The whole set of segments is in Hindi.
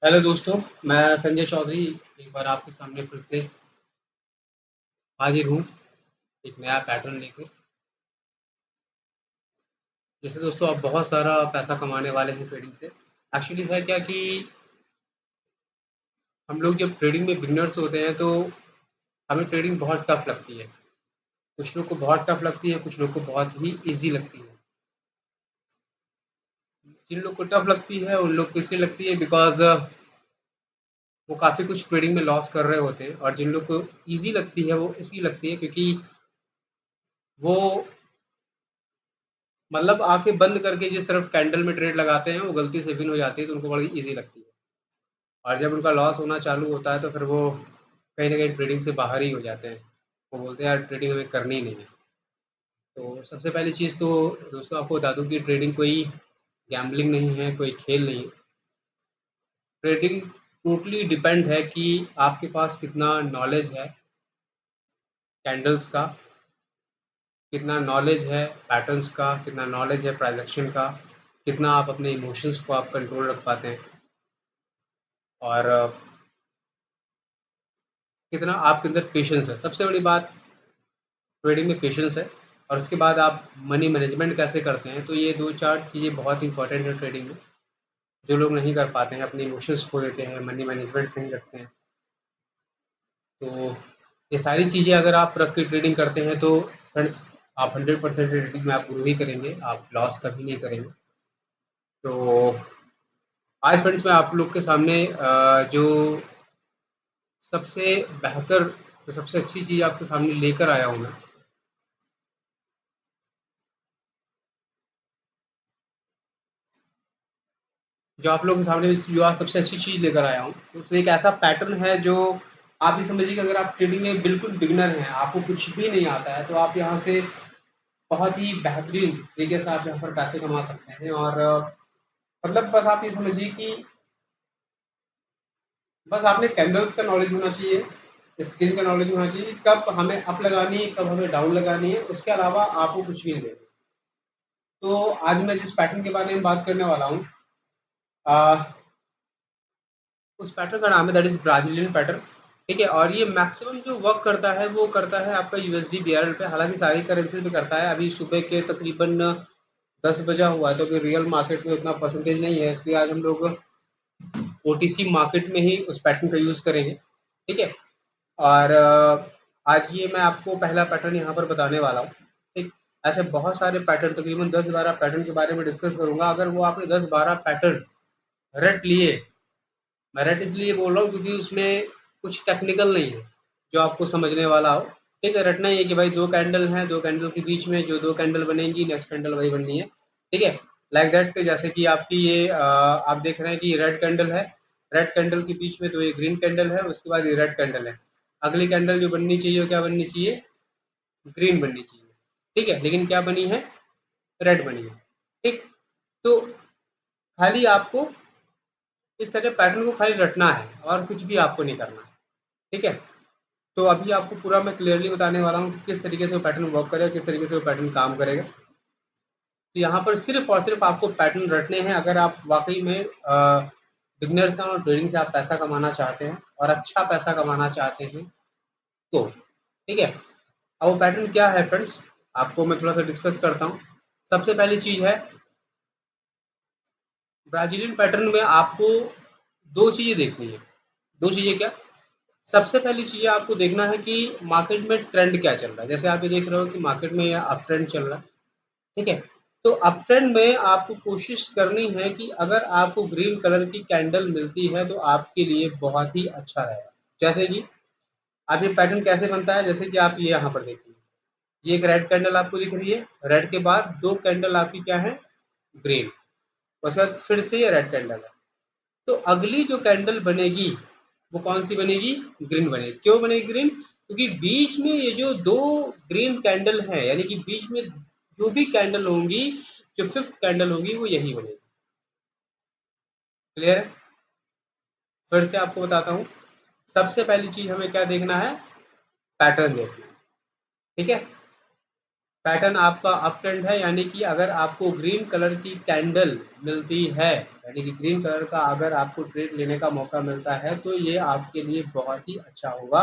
हेलो दोस्तों, मैं संजय चौधरी एक बार आपके सामने फिर से हाजिर हूँ एक नया पैटर्न लेकर। जैसे दोस्तों आप बहुत सारा पैसा कमाने वाले हैं ट्रेडिंग से। एक्चुअली है क्या कि हम लोग जब ट्रेडिंग में बिगिनर्स होते हैं तो हमें ट्रेडिंग बहुत टफ लगती है। कुछ लोग को बहुत टफ लगती है, कुछ लोग को बहुत ही ईज़ी लगती है। जिन लोग को टफ लगती है उन लोग को इसलिए लगती है बिकॉज़ वो काफ़ी कुछ ट्रेडिंग में लॉस कर रहे होते हैं, और जिन लोग को ईज़ी लगती है वो इसलिए लगती है क्योंकि वो मतलब आँखें बंद करके जिस तरफ कैंडल में ट्रेड लगाते हैं, वो गलती से विन हो जाती है, तो उनको बड़ी ईज़ी लगती है। और जब उनका लॉस होना चालू होता है, तो फिर वो कहीं न कहीं ट्रेडिंग से बाहर ही हो जाते हैं। वो बोलते हैं, यार ट्रेडिंग हमें करनी ही नहीं है। तो सबसे पहली चीज़ तो दोस्तों आपको बता दूँ कि ट्रेडिंग कोई गैम्बलिंग नहीं है, कोई खेल नहीं है। ट्रेडिंग टोटली डिपेंड है कि आपके पास कितना नॉलेज है कैंडल्स का, कितना नॉलेज है पैटर्न्स का, कितना नॉलेज है प्राइस एक्शन का, कितना आप अपने इमोशंस को आप कंट्रोल रख पाते हैं, और कितना आपके अंदर पेशेंस है। सबसे बड़ी बात ट्रेडिंग में पेशेंस है। और उसके बाद आप मनी मैनेजमेंट कैसे करते हैं, तो ये 2-4 चीज़ें बहुत इंपॉर्टेंट है ट्रेडिंग में, जो लोग नहीं कर पाते हैं, अपने इमोशंस खो देते हैं, मनी मैनेजमेंट नहीं रखते हैं। तो ये सारी चीज़ें अगर आप रख के ट्रेडिंग करते हैं तो फ्रेंड्स आप 100% ट्रेडिंग में आप ग्रो ही करेंगे, आप लॉस कभी नहीं करेंगे। तो आज फ्रेंड्स मैं आप लोग के सामने जो सबसे बेहतर, जो सबसे अच्छी चीज़ आपके सामने लेकर आया हूँ मैं, जो आप लोगों के सामने जो आज सबसे अच्छी चीज़ लेकर आया हूँ, तो उसमें एक ऐसा पैटर्न है जो आप ये समझिए कि अगर आप ट्रेडिंग में बिल्कुल बिगिनर हैं, आपको कुछ भी नहीं आता है, तो आप यहाँ से बहुत ही बेहतरीन तरीके से आप यहाँ पर पैसे कमा सकते हैं। और मतलब बस आप ये समझिए कि बस आपने कैंडल्स का नॉलेज होना चाहिए, स्क्रीन का नॉलेज होना चाहिए, कब हमें अप लगानी है, कब हमें डाउन लगानी है, उसके अलावा आपको कुछ भी नहीं देना। तो आज मैं जिस पैटर्न के बारे में बात करने वाला हूँ, उस पैटर्न का नाम है दैट इज़ ब्राज़ीलियन पैटर्न, ठीक है? और ये मैक्सिमम जो वर्क करता है, वो करता है आपका यूएसडी बीआरएल पे, हालाँकि सारी करेंसीज़ पे करता है। अभी सुबह के तकरीबन 10 बजा हुआ है, तो अभी रियल मार्केट में उतना परसेंटेज नहीं है, इसलिए आज हम लोग ओटीसी मार्केट में ही उस पैटर्न का यूज़ करेंगे, ठीक है? और आज ये मैं आपको पहला पैटर्न यहाँ पर बताने वाला हूँ, ठीक? ऐसे बहुत सारे पैटर्न, तकरीबन 10-12 पैटर्न के बारे में डिस्कस करूँगा। अगर वो आपने 10-12 पैटर्न रट लिए, मैं रट इसलिए बोल रहा हूँ क्योंकि उसमें कुछ टेक्निकल नहीं है, जो आपको समझने वाला हो, ठीक है? रटना ही है कि भाई 2 कैंडल हैं, 2 कैंडल के बीच में जो 2 कैंडल बनेंगी, नेक्स्ट कैंडल वही बननी है, ठीक है? लाइक दैट, जैसे कि आपकी ये आप देख रहे हैं कि रेड कैंडल है, रेड कैंडल के बीच में 2 ये ग्रीन कैंडल है, उसके बाद ये रेड कैंडल है। अगली कैंडल जो बननी चाहिए वो क्या बननी चाहिए? ग्रीन बननी चाहिए, ठीक है? लेकिन क्या बनी है? रेड बनी है, ठीक? तो खाली आपको इस तरह पैटर्न को खाली रटना है और कुछ भी आपको नहीं करना है, ठीक है? तो अभी आपको पूरा मैं क्लियरली बताने वाला हूँ कि किस तरीके से वो पैटर्न वर्क करेगा, किस तरीके से वो पैटर्न काम करेगा। तो यहाँ पर सिर्फ़ और सिर्फ़ आपको पैटर्न रटने हैं, अगर आप वाक़ई में बिगिनर्स हैं और ट्रेडिंग से आप पैसा कमाना चाहते हैं और अच्छा पैसा कमाना चाहते हैं तो, ठीक है? अब वो पैटर्न क्या है फ्रेंड्स, आपको मैं थोड़ा-सा डिस्कस करता हूँ। सबसे पहली चीज़ है, ब्राज़ीलियन पैटर्न में आपको 2 चीज़ें देखनी है। 2 चीज़ें क्या? सबसे पहली चीज़ आपको देखना है कि मार्केट में ट्रेंड क्या चल रहा है। जैसे आप ये देख रहे हो कि मार्केट में या अप ट्रेंड चल रहा है, ठीक है? तो अप ट्रेंड में आपको कोशिश करनी है कि अगर आपको ग्रीन कलर की कैंडल मिलती है, तो आपके लिए बहुत ही अच्छा रहेगा। जैसे कि अब ये पैटर्न कैसे बनता है, जैसे कि आप ये यहाँ पर देखिए, ये एक रेड कैंडल आपको दिख रही है, रेड के बाद 2 कैंडल आपकी क्या है? ग्रीन, उसके बाद फिर से ये रेड कैंडल है। तो अगली जो कैंडल बनेगी, वो कौन-सी बनेगी? ग्रीन बनेगी। क्यों बनेगी ग्रीन? क्योंकि बीच में ये जो 2 ग्रीन कैंडल हैं, यानी कि बीच में जो भी कैंडल होंगी, जो 5th कैंडल होगी, वो यही बनेगी। क्लियर है? फिर से आपको बताता हूँ। सबसे पहली चीज़ हमें क्या देखना है? पैटर्न देखना है, ठीक है? पैटर्न आपका अप ट्रेंड है, यानी कि अगर आपको ग्रीन कलर की कैंडल मिलती है, यानी कि ग्रीन कलर का अगर आपको ट्रेड लेने का मौका मिलता है तो ये आपके लिए बहुत ही अच्छा होगा।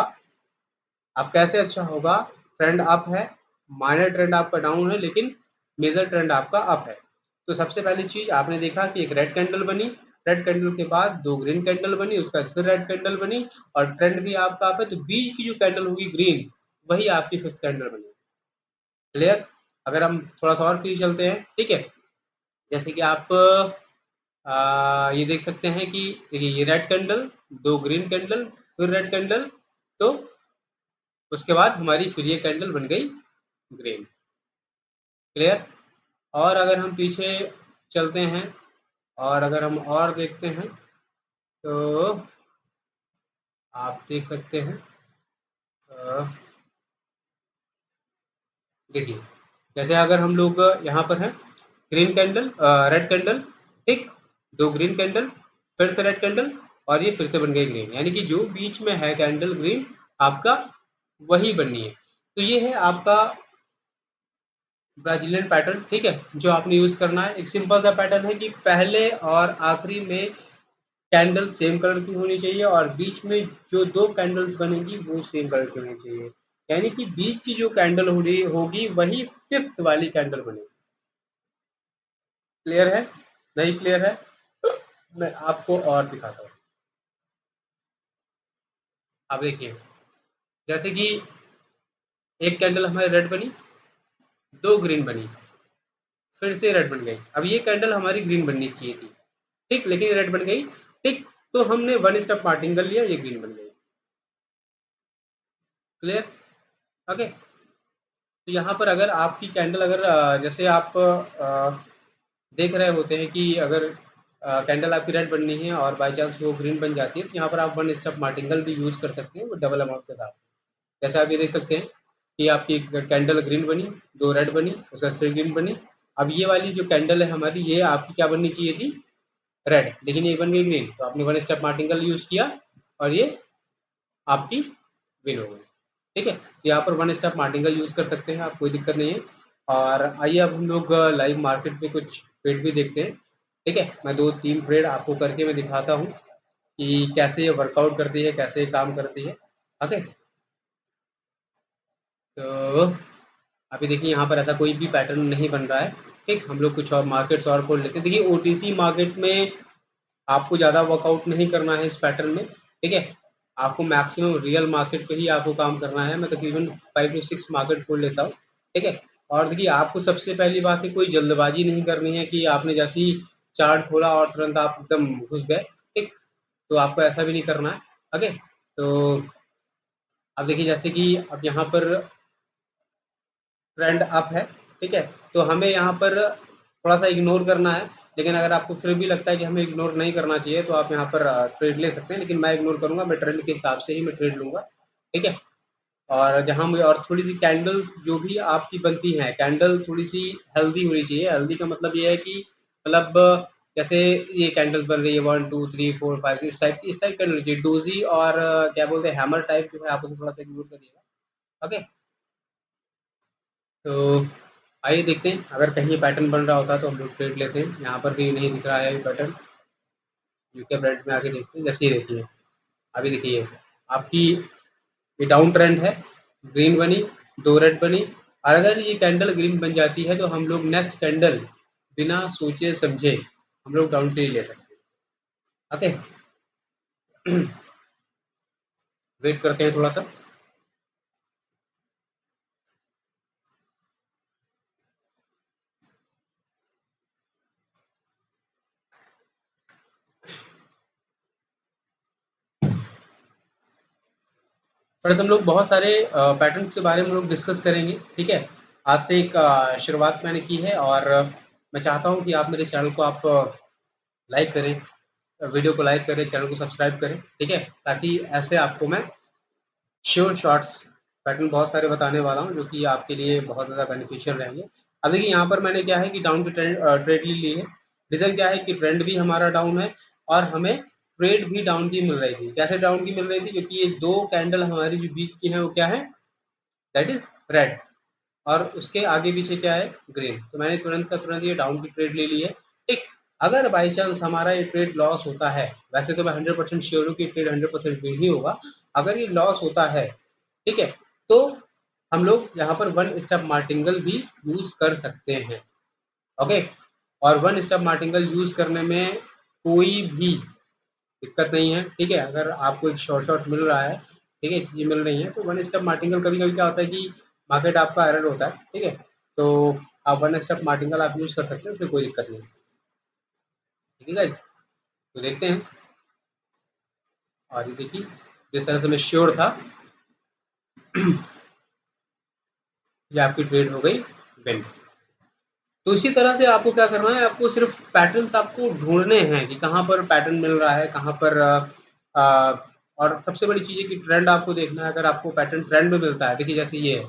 अब कैसे अच्छा होगा? ट्रेंड अप है, माइनर ट्रेंड आपका डाउन है, लेकिन मेजर ट्रेंड आपका अप है। तो सबसे पहली चीज आपने देखा कि एक रेड कैंडल बनी, रेड कैंडल के बाद दो ग्रीन कैंडल बनी, उसका फिर रेड कैंडल बनी और ट्रेंड भी आपका अप है, तो बीच की जो कैंडल होगी ग्रीन, वही आपकी फिफ्थ कैंडल बनी। क्लियर? अगर हम थोड़ा सा और पीछे चलते हैं, ठीक है, जैसे कि आप ये देख सकते हैं कि देखिए ये रेड कैंडल, दो ग्रीन कैंडल, फिर रेड कैंडल, तो उसके बाद हमारी फिर ये कैंडल बन गई ग्रीन। क्लियर? और अगर हम पीछे चलते हैं और अगर हम और देखते हैं तो आप देख सकते हैं, देखिए जैसे अगर हम लोग यहाँ पर हैं, ग्रीन कैंडल, रेड कैंडल, ठीक, दो ग्रीन कैंडल, फिर से रेड कैंडल और ये फिर से बन गई ग्रीन, यानी कि जो बीच में है कैंडल ग्रीन आपका वही बननी है। तो ये है आपका ब्राजीलियन पैटर्न, ठीक है, जो आपने यूज करना है। एक सिंपल सा पैटर्न है कि पहले और आखिरी में कैंडल सेम कलर की होनी चाहिए और बीच में जो दो कैंडल्स बनेगी वो सेम कलर की होनी चाहिए, यानी कि बीच की जो कैंडल होगी वही फिफ्थ वाली कैंडल बनेगी। क्लियर है? नहीं क्लियर है? मैं आपको और दिखाता हूँ। अब देखिए, जैसे कि एक कैंडल हमारी रेड बनी, दो ग्रीन बनी, फिर से रेड बन गई। अब ये कैंडल हमारी ग्रीन बननी चाहिए थी, ठीक, लेकिन ये रेड बन गई, ठीक, तो हमने वन स्टेप पार्टिंग कर लिया, ये ग्रीन बन गई। क्लियर? ओके। तो यहाँ पर अगर आपकी कैंडल अगर जैसे आप देख रहे होते हैं कि अगर कैंडल आपकी रेड बननी है और बाय चांस वो ग्रीन बन जाती है, तो यहाँ पर आप वन स्टेप मार्टिंगल भी यूज़ कर सकते हैं वो डबल अमाउंट के साथ। जैसे आप ये देख सकते हैं कि आपकी कैंडल ग्रीन बनी, दो रेड बनी, उसका फिर ग्रीन बनी। अब ये वाली जो कैंडल है हमारी, ये आपकी क्या बननी चाहिए थी? रेड, लेकिन ये बन गई ग्रीन, तो आपने वन स्टेप मार्टिंगल यूज़ किया और ये आपकी विन हो गई। ठीक है, तो यहाँ पर वन स्टेप मार्टिंगल यूज़ कर सकते हैं आप, कोई दिक्कत नहीं है। और आइए अब हम लोग लाइव मार्केट में कुछ ट्रेड भी देखते हैं। ठीक है, मैं दो तीन ट्रेड आपको करके मैं दिखाता हूँ कि कैसे ये वर्कआउट करती है, कैसे ये काम करती है। ओके, तो अभी देखिए यहाँ पर ऐसा कोई भी पैटर्न नहीं बन रहा है। ठीक, हम लोग कुछ और मार्केट्स और खोल लेते हैं। देखिए ओटीसी मार्केट में आपको ज़्यादा वर्कआउट नहीं करना है इस पैटर्न में, ठीक है, आपको मैक्सिमम रियल मार्केट पे ही आपको काम करना है। मैं तकरीबन 5 टू 6 मार्केट खोल लेता हूँ, ठीक है। और देखिए आपको सबसे पहली बात है कोई जल्दबाजी नहीं करनी है कि आपने जैसे ही चार्ट खोला और तुरंत आप एकदम घुस गए, ठीक, तो आपको ऐसा भी नहीं करना है। ओके, तो अब देखिए जैसे कि अब यहाँ पर ट्रेंड अप है, ठीक है, तो हमें यहाँ पर थोड़ा सा इग्नोर करना है, लेकिन अगर आपको फिर भी लगता है कि हमें इग्नोर नहीं करना चाहिए तो आप यहाँ पर ट्रेड ले सकते हैं, लेकिन मैं इग्नोर करूँगा, मैं ट्रेंड के हिसाब से ही मैं ट्रेड लूँगा। ठीक है, और जहाँ मुझे और थोड़ी सी कैंडल्स जो भी आपकी बनती हैं, कैंडल थोड़ी सी हेल्दी होनी चाहिए। हेल्दी का मतलब ये है कि मतलब जैसे ये कैंडल्स बन रही है 1 2 3 4 5 इस टाइप कैंडल चाहिए। डोजी और क्या बोलते हैं हैमर टाइप जो है आप उसे थोड़ा सा इग्नोर करिएगा। ओके, तो आइए देखते हैं अगर कहीं पैटर्न बन रहा होता है तो हम लोग ट्रेड लेते हैं। यहाँ पर भी नहीं दिख रहा है पैटर्न, यूके ब्रेड में आके देखते हैं। जैसे ये देखिए, अभी देखिए आपकी ये डाउन ट्रेंड है, ग्रीन बनी, दो रेड बनी, और अगर ये कैंडल ग्रीन बन जाती है तो हम लोग नेक्स्ट कैंडल बिना सोचे समझे हम लोग डाउन ट्रेड ले सकते हैं। ओके, वेट करते हैं थोड़ा सा। पर हम लोग बहुत सारे पैटर्न्स के बारे में लोग डिस्कस करेंगे। ठीक है, आज से एक शुरुआत मैंने की है और मैं चाहता हूँ कि आप मेरे चैनल को आप लाइक करें, वीडियो को लाइक करें, चैनल को सब्सक्राइब करें। ठीक है, ताकि ऐसे आपको मैं श्योर शॉर्ट्स पैटर्न बहुत सारे बताने वाला हूँ जो कि आपके लिए बहुत ज़्यादा बेनिफिशियल रहेंगे। अब देखिए यहाँ पर मैंने क्या है कि डाउन की ट्रेड ली है। रीज़न क्या है कि ट्रेंड भी हमारा डाउन है और हमें ट्रेड भी डाउन की मिल रही थी। कैसे डाउन की मिल रही थी? क्योंकि ये दो कैंडल हमारी जो बीच की है वो क्या है? That is red. और उसके आगे पीछे क्या है, ग्रीन। तो मैंने तुरंत का तुरंत ये डाउन की ट्रेड ले ली है। ठीक, अगर बाई चांस हमारा ये ट्रेड लॉस होता है, वैसे तो मैं 100% श्योर हूँ कि ट्रेड 100% विन ही होगा। अगर ये लॉस होता है, ठीक है, तो हम लोग यहाँ पर वन स्टेप मार्टिंगल भी यूज कर सकते हैं। ओके, और वन स्टेप मार्टिंगल यूज करने में कोई भी दिक्कत नहीं है। ठीक है, अगर आपको एक शॉर्ट शॉर्ट मिल रहा है, ठीक है, चीज़ें मिल रही हैं, तो वन स्टेप मार्टिंगल कभी कभी क्या होता है कि मार्केट आपका एरर होता है। ठीक है, तो आप वन स्टेप मार्टिंगल आप यूज कर सकते हैं, उसमें कोई दिक्कत नहीं। ठीक है गाइस, तो देखते हैं। और ये देखिए, जिस तरह से मैं श्योर था, ये आपकी ट्रेड हो गई विन। तो इसी तरह से आपको क्या करना है, आपको सिर्फ पैटर्न्स आपको ढूंढने हैं कि कहाँ पर पैटर्न मिल रहा है, कहाँ पर और सबसे बड़ी चीज़ है कि ट्रेंड आपको देखना है। अगर आपको पैटर्न ट्रेंड में मिलता है, देखिए जैसे ये है,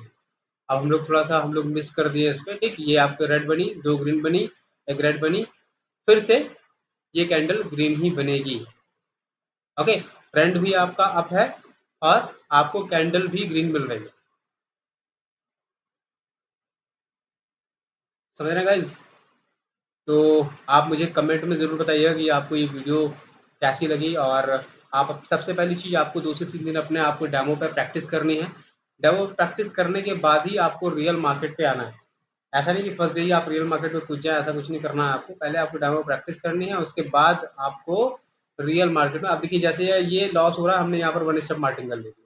अब हम लोग थोड़ा सा हम लोग मिस कर दिए इस पर। ठीक, ये आपको रेड बनी, दो ग्रीन बनी, एक रेड बनी, फिर से ये कैंडल ग्रीन ही बनेगी। ओके, ट्रेंड भी आपका अप है और आपको कैंडल भी ग्रीन मिल रही है। समझ रहे हैं गाइज? तो आप मुझे कमेंट में ज़रूर बताइएगा कि आपको ये वीडियो कैसी लगी। और आप सबसे पहली चीज़, आपको 2 से 3 दिन अपने आप को डेमो पे प्रैक्टिस करनी है। डेमो प्रैक्टिस करने के बाद ही आपको रियल मार्केट पे आना है। ऐसा नहीं कि फर्स्ट डे ही आप रियल मार्केट में कूद जाएँ, ऐसा कुछ नहीं करना है आपको। पहले आपको डेमो प्रैक्टिस करनी है, उसके बाद आपको रियल मार्केट में। अब देखिए जैसे ये लॉस हो रहा है, हमने यहाँ पर वन स्टेप मार्टिन कर ले लिया।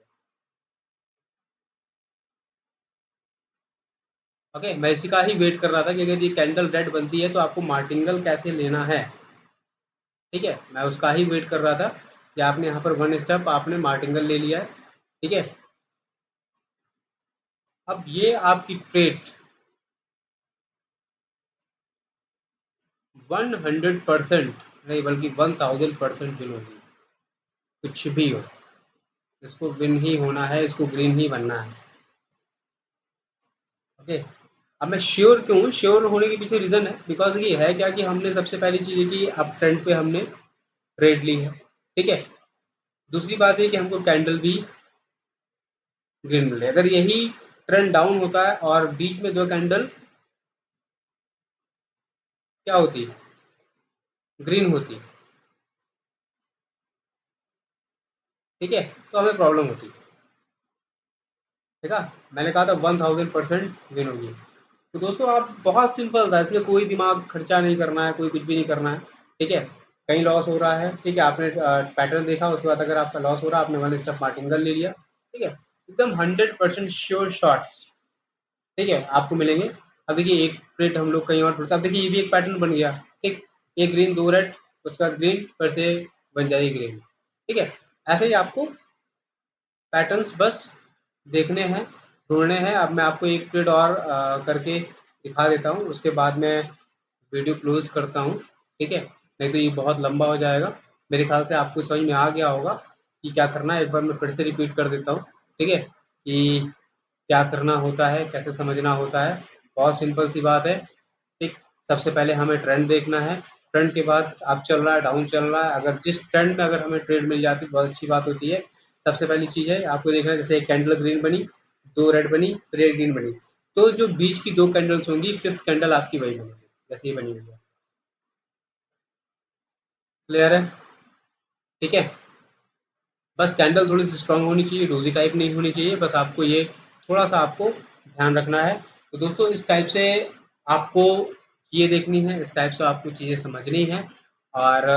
ओके, मैं इसी का ही वेट कर रहा था कि अगर ये कैंडल रेड बनती है तो आपको मार्टिंगल कैसे लेना है। ठीक है, मैं उसका ही वेट कर रहा था कि आपने यहाँ पर वन स्टेप आपने मार्टिंगल ले लिया है। ठीक है, अब ये आपकी ट्रेड 100% नहीं बल्कि 1000% विन होगी। कुछ भी हो, इसको विन ही होना है, इसको ग्रीन ही बनना है। ओके, अब मैं श्योर क्यों हूँ, श्योर होने के पीछे रीज़न है, बिकॉज ये है क्या कि हमने सबसे पहली चीज़ है कि अप ट्रेंड पे हमने ट्रेड ली है। ठीक है, दूसरी बात है कि हमको कैंडल भी ग्रीन मिल रही है। अगर यही ट्रेंड डाउन होता है और बीच में दो कैंडल क्या होती, ग्रीन होती, ठीक है, तो हमें प्रॉब्लम होती। ठीक है, मैंने कहा था 1000% विन होगी। तो दोस्तों आप, बहुत सिंपल था, इसमें कोई दिमाग खर्चा नहीं करना है, कोई कुछ भी नहीं करना है। ठीक है, कहीं लॉस हो रहा है, ठीक है, आपने पैटर्न देखा, उसके बाद अगर आपका लॉस हो रहा है, आपने वन स्टेप मार्टिंगल ले लिया। ठीक है, एकदम 100% श्योर शॉट्स, ठीक है, आपको मिलेंगे। अब देखिए एक प्लेट हम लोग कहीं और ढूंढते हैं। अब देखिए ये भी एक पैटर्न बन गया। ठीक, एक ग्रीन, दो रेड, उसके बाद ग्रीन, फिर से बन जाएगी ग्रीन। ठीक है, ऐसे ही आपको पैटर्न्स बस देखने हैं, ढूँढने हैं। अब मैं आपको एक ट्रेड और करके दिखा देता हूँ, उसके बाद मैं वीडियो क्लोज़ करता हूँ। ठीक है? नहीं तो ये बहुत लंबा हो जाएगा। मेरे ख़्याल से आपको समझ में आ गया होगा कि क्या करना है। एक बार मैं फिर से रिपीट कर देता हूँ, ठीक है? कि क्या करना होता है, कैसे समझना होता है। बहुत सिंपल सी बात है। ठीक, सबसे पहले हमें ट्रेंड देखना है। ट्रेंड के बाद अप चल रहा है, डाउन चल रहा है, अगर जिस ट्रेंड में अगर हमें ट्रेड मिल जाती है बहुत अच्छी बात होती है। सबसे पहली चीज़ है आपको देखना है, जैसे एक कैंडल ग्रीन बनी, दो रेड बनी, फिर एक ग्रीन बनी, तो जो बीच की दो कैंडल्स होंगी, फिफ्थ कैंडल आपकी वही बनेगी जैसे ये बनी हुई है। क्लियर है? ठीक है, बस कैंडल थोड़ी सी स्ट्रांग होनी चाहिए, डोजी टाइप नहीं होनी चाहिए। बस आपको ये थोड़ा सा आपको ध्यान रखना है। तो दोस्तों इस टाइप से आपको चीज़ें देखनी है, इस टाइप से आपको चीज़ें समझनी है। और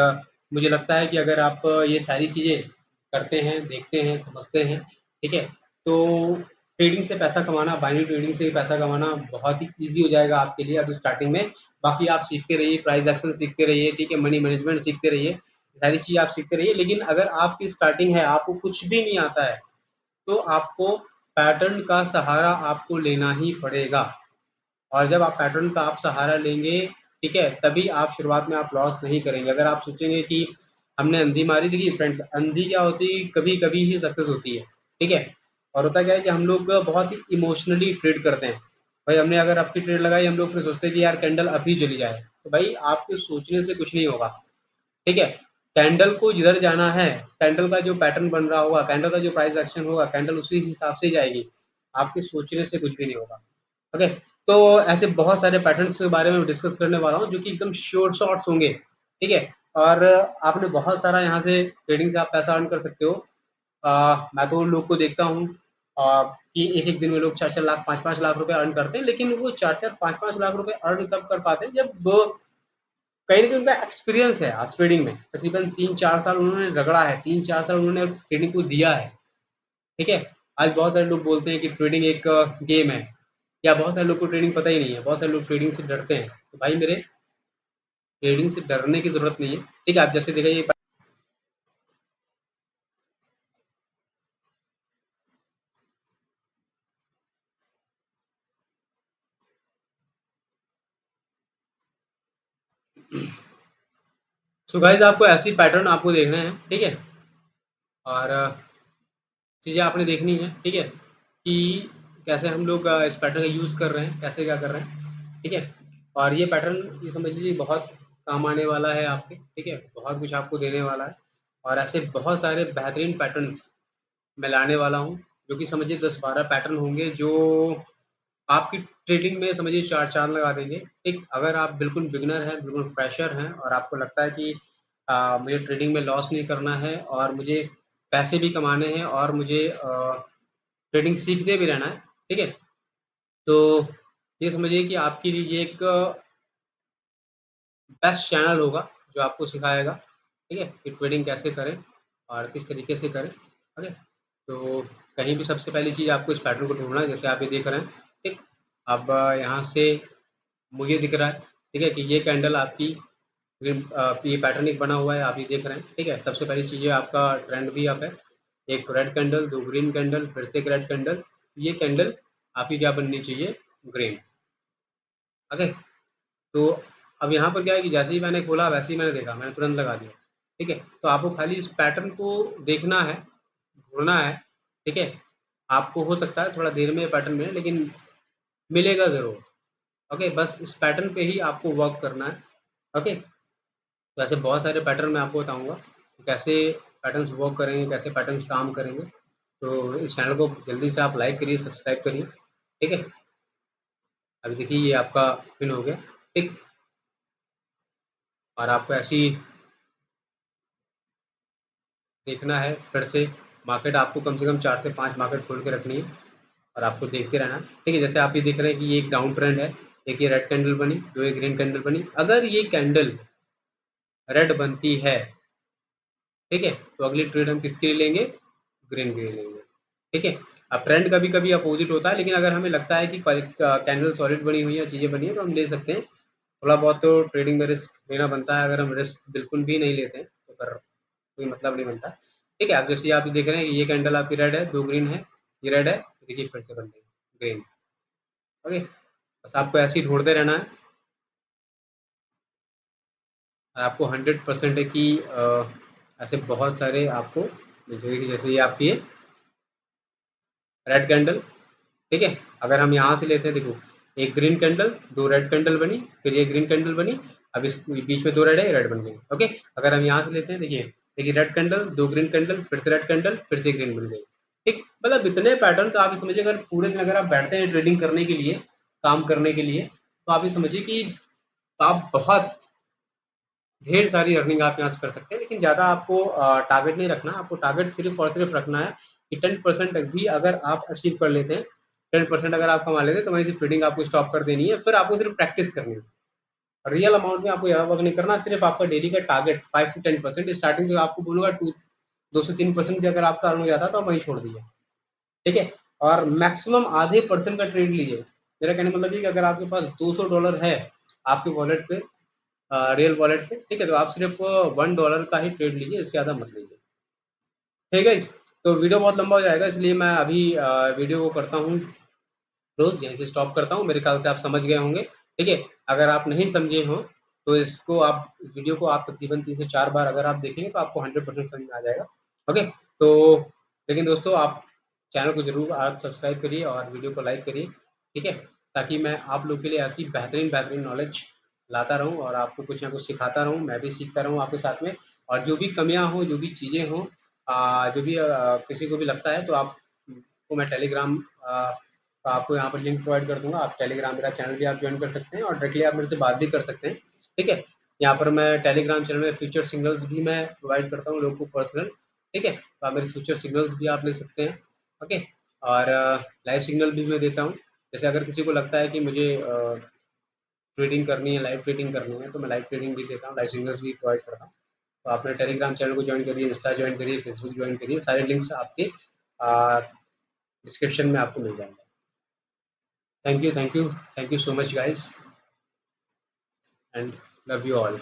मुझे लगता है कि अगर आप ये सारी चीज़ें करते हैं, देखते हैं, समझते हैं, ठीक है, तो ट्रेडिंग से पैसा कमाना, बाइनरी ट्रेडिंग से पैसा कमाना बहुत ही ईजी हो जाएगा आपके लिए अभी स्टार्टिंग में। बाकी आप सीखते रहिए, प्राइस एक्शन सीखते रहिए, ठीक है, मनी मैनेजमेंट सीखते रहिए, सारी चीज़ आप सीखते रहिए। लेकिन अगर आपकी स्टार्टिंग है, आपको कुछ भी नहीं आता है, तो आपको पैटर्न का सहारा आपको लेना ही पड़ेगा। और जब आप पैटर्न का आप सहारा लेंगे, ठीक है, तभी आप शुरुआत में आप लॉस नहीं करेंगे। अगर आप सोचेंगे कि हमने अंधी मारी, देखिए फ्रेंड्स, अंधी क्या होती है, कभी कभी ही सक्सेस होती है। ठीक है, और होता क्या है कि हम लोग बहुत ही इमोशनली ट्रेड करते हैं। भाई हमने अगर आपकी ट्रेड लगाई, हम लोग फिर सोचते हैं कि यार कैंडल अभी चली जाए, तो भाई आपके सोचने से कुछ नहीं होगा। ठीक है, कैंडल को जिधर जाना है, कैंडल का जो पैटर्न बन रहा होगा, कैंडल का जो प्राइस एक्शन होगा, कैंडल उसी हिसाब से जाएगी। आपके सोचने से कुछ भी नहीं होगा। ओके, तो ऐसे बहुत सारे पैटर्न्स के बारे में डिस्कस करने वाला हूँ जो कि एकदम श्योर शॉट्स होंगे, ठीक है? और आपने बहुत सारा यहाँ से ट्रेडिंग से आप पैसा अर्न कर सकते हो। मैं तो लोग को देखता हूँ कि एक-एक दिन में लोग 4-4 लाख, 5-5 लाख रुपए अर्न करते हैं, लेकिन वो 4-4, 5-5 लाख रुपए अर्न तब कर पाते हैं जब वो कहीं न कहीं उनका एक्सपीरियंस है आज ट्रेडिंग में। तकरीबन 3-4 साल उन्होंने रगड़ा है, 3-4 साल उन्होंने ट्रेडिंग को दिया है, ठीक है? आज बहुत सारे लोग बोलते हैं कि ट्रेडिंग एक गेम है, या बहुत सारे लोग को ट्रेडिंग पता ही नहीं है, बहुत सारे लोग ट्रेडिंग से डरते हैं। तो भाई मेरे, ट्रेडिंग से डरने की ज़रूरत नहीं है, ठीक है? आप जैसे देखिए ये सो गाइज़ आपको ऐसी पैटर्न आपको देखने हैं, ठीक है? और चीज़ें आपने देखनी है, ठीक है? कि कैसे हम लोग इस पैटर्न का यूज़ कर रहे हैं, कैसे क्या कर रहे हैं, ठीक है? और ये पैटर्न ये समझ लीजिए बहुत काम आने वाला है आपके, ठीक है? बहुत कुछ आपको देने वाला है और ऐसे बहुत सारे बेहतरीन पैटर्न्स मैं लाने वाला हूँ, जो कि समझिए 10-12 पैटर्न होंगे जो आपकी ट्रेडिंग में समझिए 4 चाँद लगा देंगे, ठीक? अगर आप बिल्कुल बिगिनर हैं, बिल्कुल फ्रेशर हैं और आपको लगता है कि मुझे ट्रेडिंग में लॉस नहीं करना है और मुझे पैसे भी कमाने हैं और मुझे ट्रेडिंग सीखते भी रहना है, ठीक है? तो ये समझिए कि आपके लिए ये एक बेस्ट चैनल होगा, जो आपको सिखाएगा, ठीक है? कि ट्रेडिंग कैसे करें और किस तरीके से करें, ठीक है? तो कहीं भी सबसे पहली चीज़ आपको इस पैटर्न को ढूँढना है, जैसे आप ये देख रहे हैं, ठीक? अब यहाँ से मुझे दिख रहा है, ठीक है? कि ये कैंडल आपकी ये पैटर्न एक बना हुआ है, आप ये देख रहे हैं, ठीक है? सबसे पहली चीज़ है आपका ट्रेंड भी अप है, एक रेड कैंडल, 2 ग्रीन कैंडल, फिर से एक रेड कैंडल, ये कैंडल आपकी क्या बननी चाहिए? Green, okay? तो अब यहाँ पर क्या है कि जैसे ही मैंने खोला वैसे ही मैंने देखा, मैंने तुरंत लगा दिया, ठीक है? तो आपको खाली इस पैटर्न को देखना है, ढूँढना है, ठीक है? आपको हो सकता है थोड़ा देर में ये पैटर्न मिले लेकिन मिलेगा ज़रूर, ओके? बस इस पैटर्न पे ही आपको वर्क करना है, ओके? तो ऐसे बहुत सारे पैटर्न मैं आपको बताऊँगा, कि कैसे पैटर्न्स वर्क करेंगे, कैसे पैटर्न्स काम करेंगे। तो इस चैनल को जल्दी से आप लाइक करिए, सब्सक्राइब करिए, ठीक है? अभी देखिए ये आपका पिन हो गया, ठीक? और आपको ऐसी देखना है फिर से मार्केट आपको कम से कम 4 से 5 मार्केट खोल के रखनी है और आपको देखते रहना है, ठीक है? जैसे आप ये देख रहे हैं कि ये एक डाउन ट्रेंड है, एक ये रेड कैंडल बनी, 2 ये ग्रीन कैंडल बनी। अगर ये कैंडल रेड बनती है, ठीक है? तो अगली ट्रेड हम किसके लिए लेंगे? ग्रीन के लिए लेंगे, ठीक है? अब ट्रेंड कभी-कभी अपोज़िट होता है, लेकिन अगर हमें लगता है कि कैंडल सॉलिड बनी हुई है, चीज़ें बनी हैं, तो हम ले सकते हैं। थोड़ा बहुत तो ट्रेडिंग में रिस्क लेना बनता है, अगर हम रिस्क बिल्कुल भी नहीं लेते हैं, तो फिर कोई मतलब नहीं बनता। ठीक है, अब जैसे आप देख रहे हैं कि ये कैंडल आपकी रेड है, 2 ग्रीन है, ये रेड है, देखिए फिर से बन गई ग्रीन, ओके? बस आपको ऐसे ही ढूँढते रहना है और आपको 100% है कि ऐसे बहुत सारे आपको मिल जाएँगे कि जैसे ये आपकी है रेड कैंडल, ठीक है? अगर हम यहाँ से लेते हैं देखो, एक ग्रीन कैंडल, 2 रेड कैंडल बनी, फिर ये ग्रीन कैंडल बनी, अब इस बीच में 2 रेड है, ये रेड बन गई, ओके? अगर हम यहाँ से लेते हैं देखिए, देखिए रेड कैंडल, 2 ग्रीन कैंडल, फिर से रेड कैंडल, फिर से ग्रीन बन गई, ठीक? मतलब इतने पैटर्न तो आप ये समझिए अगर पूरे दिन अगर आप बैठते हैं ट्रेडिंग करने के लिए, काम करने के लिए, तो आप ये समझिए कि आप बहुत ढेर सारी अर्निंग आप यहाँ से कर सकते हैं, लेकिन ज़्यादा आपको टारगेट नहीं रखना, आपको टारगेट सिर्फ़ और सिर्फ़ रखना है कि 10% तक भी अगर आप अचीव कर लेते हैं, 10% अगर आप कमा लेते हैं, तो वहीं से ट्रेडिंग आपको स्टॉप कर देनी है, फिर आपको सिर्फ़ प्रैक्टिस करनी है। रियल अमाउंट में आपको ज़्यादा वर्क नहीं करना, सिर्फ़ आपका डेली का टारगेट 5 टू 10% स्टार्टिंग जो आपको बोलूँगा 2 से 3% भी अगर आपका अर्न हो जाता है, तो आप वहीं छोड़ दीजिए, ठीक है? और मैक्सिमम आधे परसेंट का ट्रेड लीजिए। मेरा कहने का मतलब ये है कि अगर आपके पास $200 है, आपके वॉलेट पे रियल वॉलेट पे, ठीक है? तो आप सिर्फ़ $1 का ही ट्रेड लीजिए, इससे ज़्यादा मत लीजिए। ठीक है गाइस? तो वीडियो बहुत लंबा हो जाएगा इसलिए मैं अभी वीडियो को करता हूँ क्लोज़, यहीं से स्टॉप करता हूँ। मेरे ख़्याल से आप समझ गए होंगे, ठीक है? अगर आप नहीं समझे हों, तो इसको आप वीडियो को आप तकरीबन 3 से 4 बार अगर आप देखेंगे तो आपको 100% समझ में आ जाएगा। ओके? तो लेकिन दोस्तों आप चैनल को ज़रूर आप सब्सक्राइब करिए और वीडियो को लाइक करिए, ठीक है? ताकि मैं आप लोग के लिए ऐसी बेहतरीन-बेहतरीन नॉलेज लाता रहूँ और आपको कुछ ना कुछ सिखाता रहूँ, मैं भी सीखता रहूँ आपके साथ में और जो भी कमियाँ हों, जो भी चीज़ें हों जो भी किसी को भी लगता है तो आप को मैं टेलीग्राम तो आपको यहाँ पर लिंक प्रोवाइड कर दूँगा, आप टेलीग्राम मेरा चैनल भी आप जॉइन कर सकते हैं और डायरेक्टली आप मेरे से बात भी कर सकते हैं, ठीक है? यहाँ पर मैं टेलीग्राम चैनल में फ्यूचर सिग्नल्स भी मैं प्रोवाइड करता हूँ लोगों को पर्सनल, ठीक है? तो आप मेरे फ्यूचर सिग्नल्स भी आप ले सकते हैं, ओके? और लाइव सिग्नल भी मैं देता हूँ, जैसे अगर किसी को लगता है कि मुझे ट्रेडिंग करनी है, लाइव ट्रेडिंग करनी है, तो मैं लाइव ट्रेडिंग भी देता हूँ, लाइव सिग्नल्स भी प्रोवाइड करता हूँ। तो आपने टेलीग्राम चैनल को जॉइन करिए, इंस्टा जॉइन करिए, फेसबुक जॉइन करिए, सारे लिंक्स आपके डिस्क्रिप्शन में आपको मिल जाएंगे। Thank you so much guys and love you all.